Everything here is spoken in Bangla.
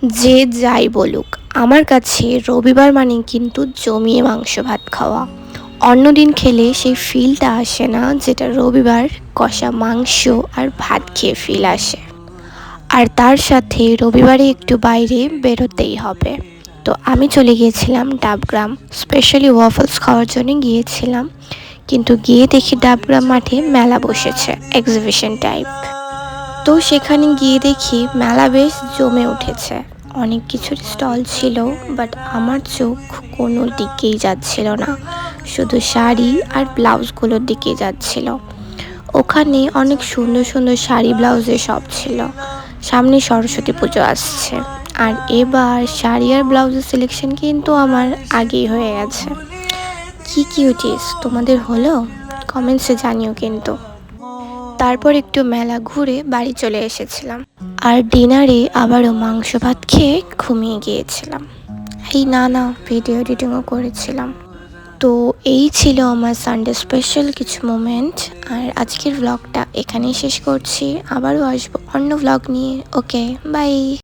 যে যাই বলুক, আমার কাছে রবিবার মানে কিন্তু জমিয়ে মাংস ভাত খাওয়া। অন্যদিন খেলে সেই ফিলটা আসে না যেটা রবিবার কষা মাংস আর ভাত খেয়ে ফিল আসে। আর তার সাথে রবিবারে একটু বাইরে বেরোতেই হবে। তো আমি চলে গিয়েছিলাম ডাবগ্রাম, স্পেশালি ওয়াফলস খাওয়ার জন্য গিয়েছিলাম। কিন্তু গিয়ে দেখি ডাবগ্রাম মাঠে মেলা বসেছে, এক্সিবিশন টাইপ। তো সেখানে গিয়ে দেখি মেলা বেশ জমে উঠেছে। অনেক কিছুর স্টল ছিল, বাট আমার চোখ কোনো দিকেই যাচ্ছিল না, শুধু শাড়ি আর ব্লাউজগুলোর দিকেই যাচ্ছিল। ওখানে অনেক সুন্দর সুন্দর শাড়ি ব্লাউজের শপ ছিল। সামনে সরস্বতী পুজো আসছে, আর এবার শাড়ি আর ব্লাউজের সিলেকশন কিন্তু আমার আগেই হয়ে গেছে। কি কিউটিস তোমাদের হলো? কমেন্টসে জানিও কিন্তু। তারপর একটু মেলা ঘুরে বাড়ি চলে এসেছিলাম, আর ডিনারে আবারও মাংস ভাত খেয়ে ঘুমিয়ে গিয়েছিলাম। এই না, ভিডিও এডিটিংও করেছিলাম। তো এই ছিল আমার সানডে স্পেশাল কিছু মোমেন্ট। আর আজকের ব্লগটা এখানেই শেষ করছি, আবারও আসবো অন্য ব্লগ নিয়ে। ওকে, বাই।